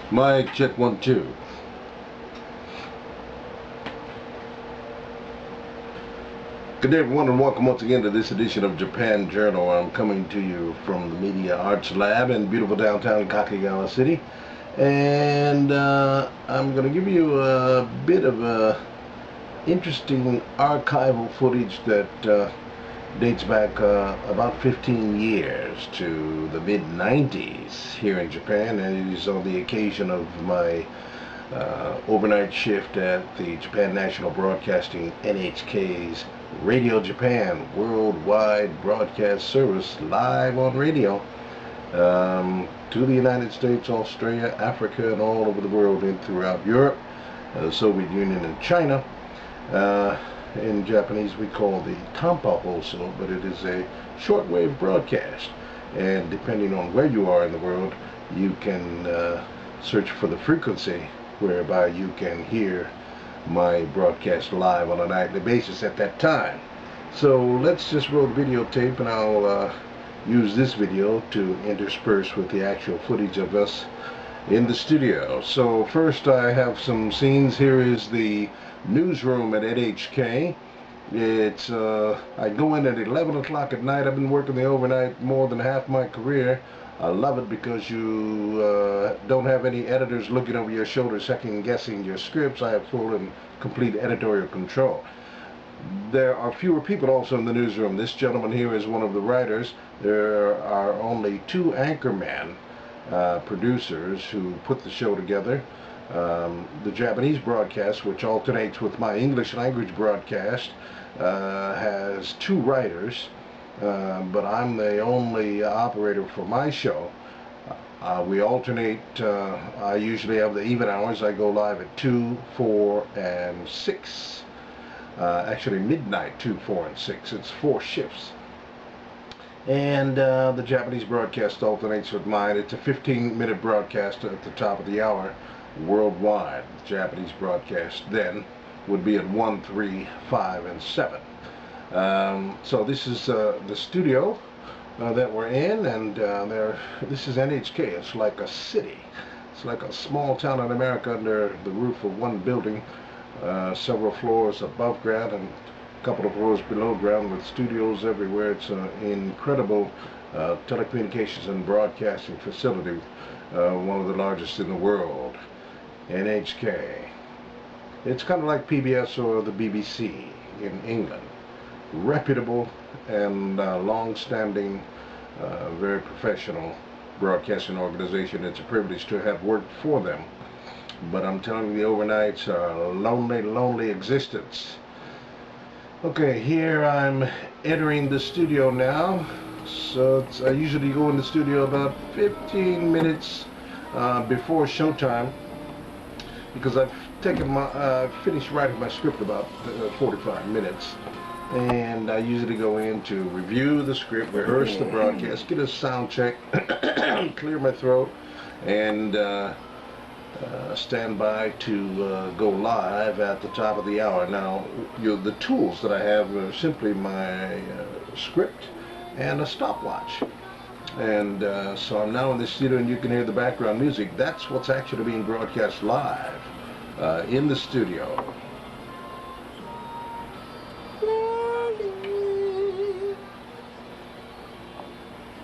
Mic check 1 2. Good day everyone, and welcome once again to this edition of Japan Journal. I'm coming to you from the Media Arts Lab in beautiful downtown Kakegawa City, and I'm going to give you a bit of interesting archival footage that dates back about 15 years to the mid-90s here in Japan, and it is on the occasion of my overnight shift at the Japan National Broadcasting NHK's Radio Japan worldwide broadcast service, live on radio to the United States, Australia, Africa, and all over the world and throughout Europe, the Soviet Union, and China. In Japanese we call the Tampa Hoso, but it is a shortwave broadcast, and depending on where you are in the world, you can search for the frequency whereby you can hear my broadcast live on a nightly basis at that time. So let's just roll the videotape, and I'll use this video to intersperse with the actual footage of us in the studio. So first I have some scenes. Here is the newsroom at NHK. It's I go in at 11 o'clock at night. I've been working the overnight more than half my career. I love it because you don't have any editors looking over your shoulder second guessing your scripts. I have full and complete editorial control. There are fewer people also in the newsroom. This gentleman here is one of the writers. There are only two anchormen, producers, who put the show together. The Japanese broadcast, which alternates with my English language broadcast, has two writers, but I'm the only operator for my show. We alternate. I usually have the even hours. I go live at 2, 4, and 6. Actually midnight, 2, 4, and 6. It's 4 shifts. And the Japanese broadcast alternates with mine. It's a 15-minute broadcast at the top of the hour worldwide. The Japanese broadcast then would be at 1, 3, 5, and 7. So this is the studio that we're in, and this is NHK. It's like a city. It's like a small town in America under the roof of one building, several floors above ground and a couple of floors below ground, with studios everywhere. It's an incredible telecommunications and broadcasting facility, one of the largest in the world. NHK. It's kind of like PBS or the BBC in England. Reputable and long-standing, very professional broadcasting organization. It's a privilege to have worked for them, but I'm telling you, the overnights are a lonely, lonely existence. Okay, here I'm entering the studio now. So I usually go in the studio about 15 minutes before showtime, because I've finished writing my script about 45 minutes, and I usually go in to review the script, rehearse the broadcast, get a sound check, clear my throat, and stand by to go live at the top of the hour. Now, the tools that I have are simply my script and a stopwatch. And so I'm now in the studio, and you can hear the background music. That's what's actually being broadcast live in the studio.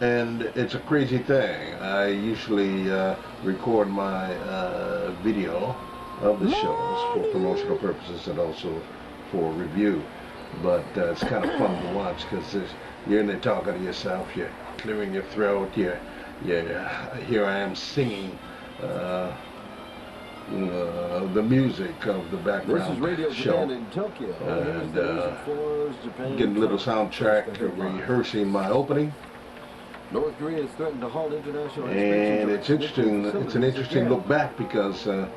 And it's a crazy thing. I usually record my video of the shows for promotional purposes and also for review. But it's kind of fun to watch, because you're in there talking to yourself, you're clearing your throat, here I am singing the music of the background This is Radio show, Japan in Tokyo. and getting a little soundtrack, rehearsing my opening. North Korea has threatened to halt international And it's interesting. It's an interesting look back, because I'm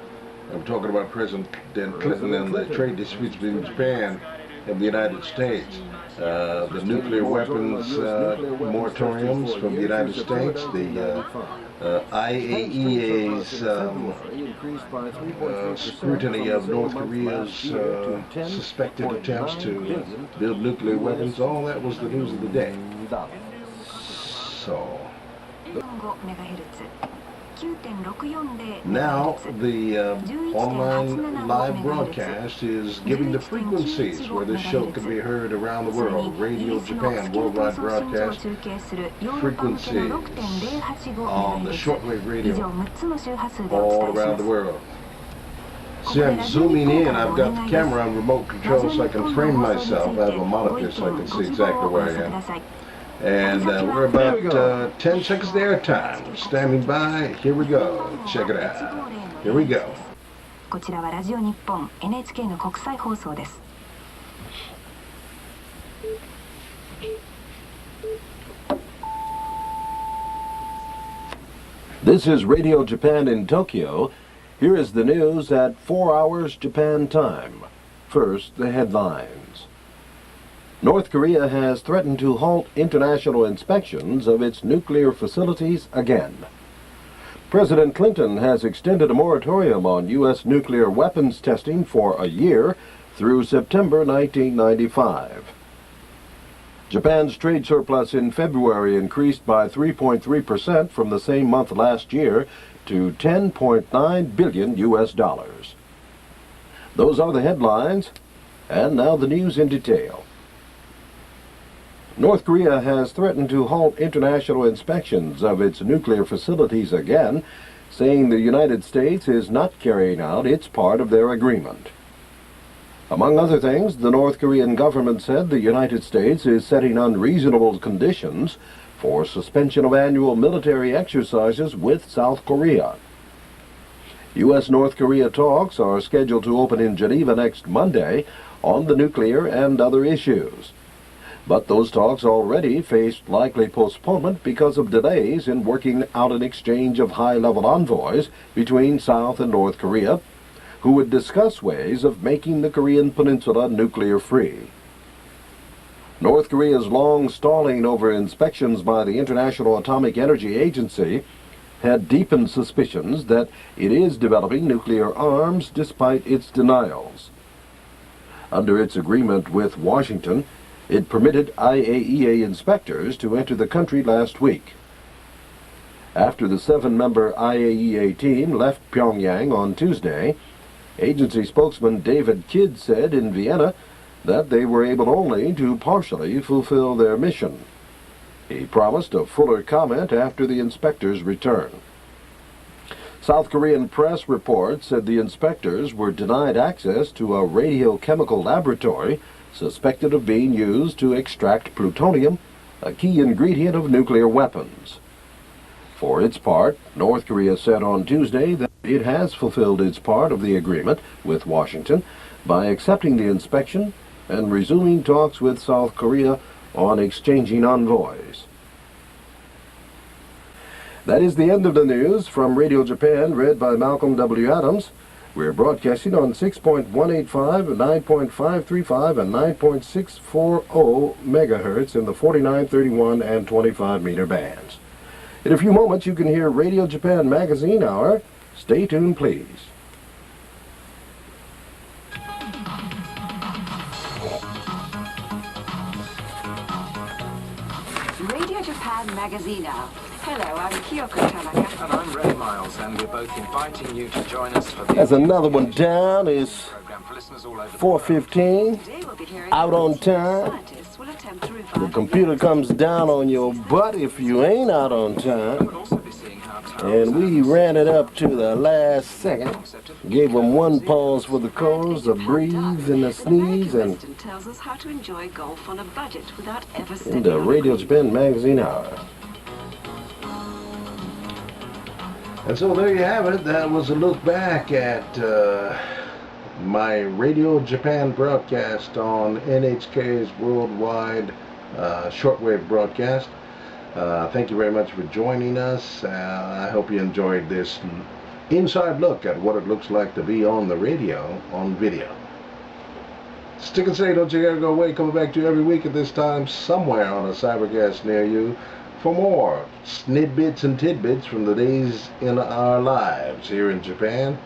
talking about President Clinton and the trade disputes between Japan and the United States. The nuclear weapons moratoriums from the United States, the IAEA's scrutiny of North Korea's suspected attempts to build nuclear weapons. All that was the news of the day. So Now the online live broadcast is giving the frequencies where this show can be heard around the world. Radio Japan worldwide broadcast frequencies on the shortwave radio all around the world. See, I'm zooming in. I've got the camera on remote control so I can frame myself. I have a monitor so I can see exactly where I am. And we're about 10 seconds of airtime. Standing by. Here we go. Check it out. Here we go. こちらはラジオ日本 NHK の国際放送です。This is Radio Japan in Tokyo. Here is the news at 4 hours Japan time. First, the headlines. North Korea has threatened to halt international inspections of its nuclear facilities again. President Clinton has extended a moratorium on U.S. nuclear weapons testing for a year through September 1995. Japan's trade surplus in February increased by 3.3% from the same month last year to 10.9 billion U.S. dollars. Those are the headlines, and now the news in detail. North Korea has threatened to halt international inspections of its nuclear facilities again, saying the United States is not carrying out its part of their agreement. Among other things, the North Korean government said the United States is setting unreasonable conditions for suspension of annual military exercises with South Korea. U.S.-North Korea talks are scheduled to open in Geneva next Monday on the nuclear and other issues. But those talks already faced likely postponement because of delays in working out an exchange of high-level envoys between South and North Korea, who would discuss ways of making the Korean peninsula nuclear-free. North Korea's long stalling over inspections by the International Atomic Energy Agency had deepened suspicions that it is developing nuclear arms despite its denials. Under its agreement with Washington, it permitted IAEA inspectors to enter the country last week. After the 7-member IAEA team left Pyongyang on Tuesday, agency spokesman David Kidd said in Vienna that they were able only to partially fulfill their mission. He promised a fuller comment after the inspectors' return. South Korean press reports said the inspectors were denied access to a radiochemical laboratory suspected of being used to extract plutonium, a key ingredient of nuclear weapons. For its part, North Korea said on Tuesday that it has fulfilled its part of the agreement with Washington by accepting the inspection and resuming talks with South Korea on exchanging envoys. That is the end of the news from Radio Japan, read by Malcolm W. Adams. We're broadcasting on 6.185, 9.535, and 9.640 megahertz in the 49, 31, and 25 meter bands. In a few moments, you can hear Radio Japan Magazine Hour. Stay tuned, please. Radio Japan Magazine Hour. Hello, I'm Kyoko Tanaka. And I'm Ray Miles, and we're both inviting you to join us for the... There's another one down. It's 4:15. Out on time. The computer comes down on your butt if you ain't out on time. And we ran it up to the last second. Gave them one pause for the chorus, a breathe and a sneeze, and the Radio Japan Magazine Hour. And so there you have it. That was a look back at my Radio Japan broadcast on NHK's worldwide shortwave broadcast. Thank you very much for joining us. I hope you enjoyed this inside look at what it looks like to be on the radio on video. Stick and say, don't you ever go away. Coming back to you every week at this time, somewhere on a cybercast near you, for more snidbits and tidbits from the days in our lives here in Japan.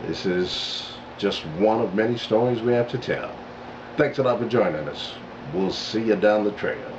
This is just one of many stories we have to tell. Thanks a lot for joining us. We'll see you down the trail.